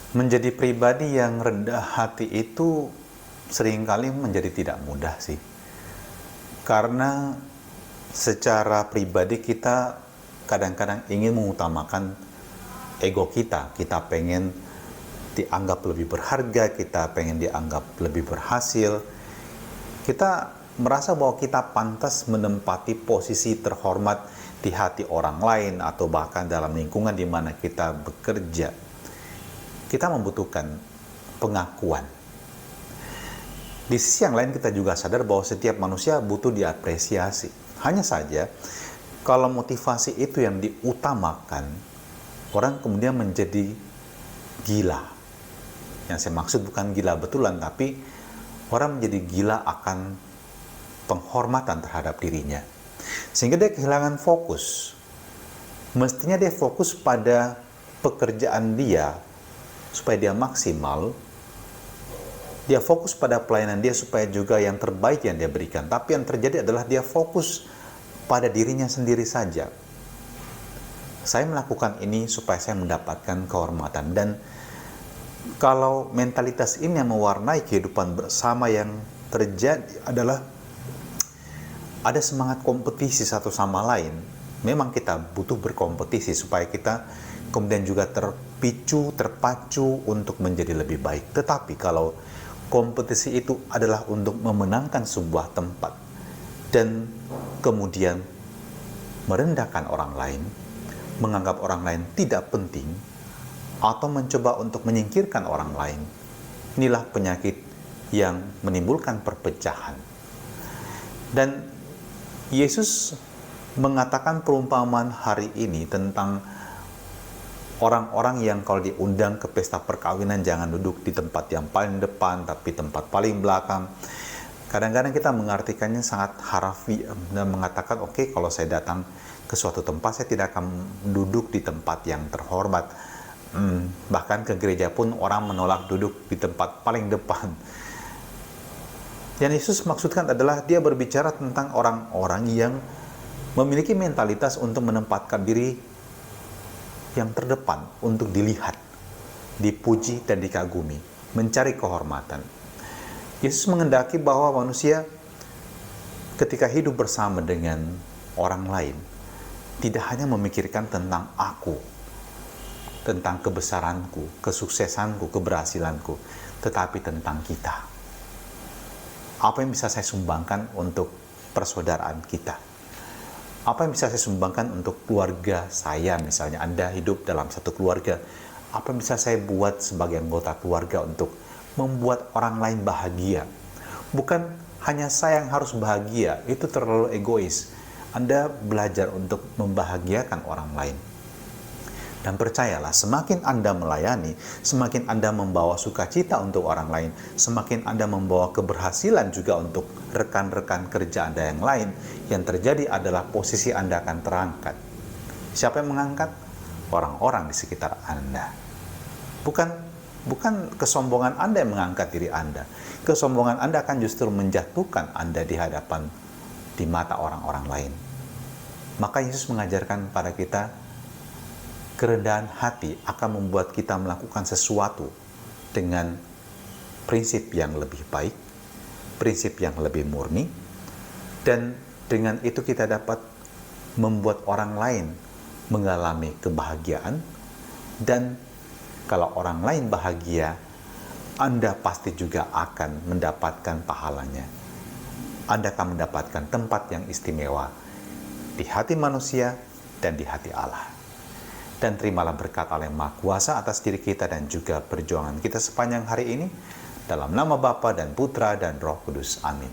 Menjadi pribadi yang rendah hati itu seringkali menjadi tidak mudah sih. Karena secara pribadi kita kadang-kadang ingin mengutamakan ego kita. Kita pengen dianggap lebih berharga, kita pengen dianggap lebih berhasil. Kita merasa bahwa kita pantas menempati posisi terhormat di hati orang lain atau bahkan dalam lingkungan di mana kita bekerja. Kita membutuhkan pengakuan. Di sisi yang lain kita juga sadar bahwa setiap manusia butuh diapresiasi. Hanya saja kalau motivasi itu yang diutamakan, orang kemudian menjadi gila. Yang saya maksud bukan gila betulan, tapi orang menjadi gila akan penghormatan terhadap dirinya. Sehingga dia kehilangan fokus. Mestinya dia fokus pada pekerjaan dia supaya dia maksimal. Dia fokus pada pelayanan dia supaya juga yang terbaik yang dia berikan. Tapi yang terjadi adalah dia fokus pada dirinya sendiri saja. Saya melakukan ini supaya saya mendapatkan kehormatan. Dan kalau mentalitas ini yang mewarnai kehidupan bersama, yang terjadi adalah ada semangat kompetisi satu sama lain. Memang kita butuh berkompetisi supaya kita kemudian juga terpacu untuk menjadi lebih baik. Tetapi kalau kompetisi itu adalah untuk memenangkan sebuah tempat dan kemudian merendahkan orang lain, menganggap orang lain tidak penting, atau mencoba untuk menyingkirkan orang lain, inilah penyakit yang menimbulkan perpecahan. Dan Yesus mengatakan perumpamaan hari ini tentang orang-orang yang kalau diundang ke pesta perkawinan jangan duduk di tempat yang paling depan, tapi tempat paling belakang. Kadang-kadang kita mengartikannya sangat harafiah dan mengatakan, oke, kalau saya datang ke suatu tempat, saya tidak akan duduk di tempat yang terhormat. Bahkan ke gereja pun orang menolak duduk di tempat paling depan. Yang Yesus maksudkan adalah dia berbicara tentang orang-orang yang memiliki mentalitas untuk menempatkan diri yang terdepan untuk dilihat, dipuji dan dikagumi, mencari kehormatan. Yesus mengendaki bahwa manusia ketika hidup bersama dengan orang lain tidak hanya memikirkan tentang aku, tentang kebesaranku, kesuksesanku, keberhasilanku, tetapi tentang kita. Apa yang bisa saya sumbangkan untuk persaudaraan kita? Apa yang bisa saya sumbangkan untuk keluarga saya, misalnya Anda hidup dalam satu keluarga, apa yang bisa saya buat sebagai anggota keluarga untuk membuat orang lain bahagia? Bukan hanya saya yang harus bahagia, itu terlalu egois. Anda belajar untuk membahagiakan orang lain. Dan percayalah, semakin Anda melayani, semakin Anda membawa sukacita untuk orang lain, semakin Anda membawa keberhasilan juga untuk rekan-rekan kerja Anda yang lain, yang terjadi adalah posisi Anda akan terangkat. Siapa yang mengangkat? Orang-orang di sekitar Anda. Bukan kesombongan Anda yang mengangkat diri Anda. Kesombongan Anda akan justru menjatuhkan Anda di hadapan, di mata orang-orang lain. Maka Yesus mengajarkan pada kita, kerendahan hati akan membuat kita melakukan sesuatu dengan prinsip yang lebih baik, prinsip yang lebih murni, dan dengan itu kita dapat membuat orang lain mengalami kebahagiaan. Dan kalau orang lain bahagia, Anda pasti juga akan mendapatkan pahalanya. Anda akan mendapatkan tempat yang istimewa di hati manusia dan di hati Allah. Dan terimalah berkat Allah yang Maha Kuasa atas diri kita dan juga perjuangan kita sepanjang hari ini. Dalam nama Bapa dan Putra dan Roh Kudus. Amin.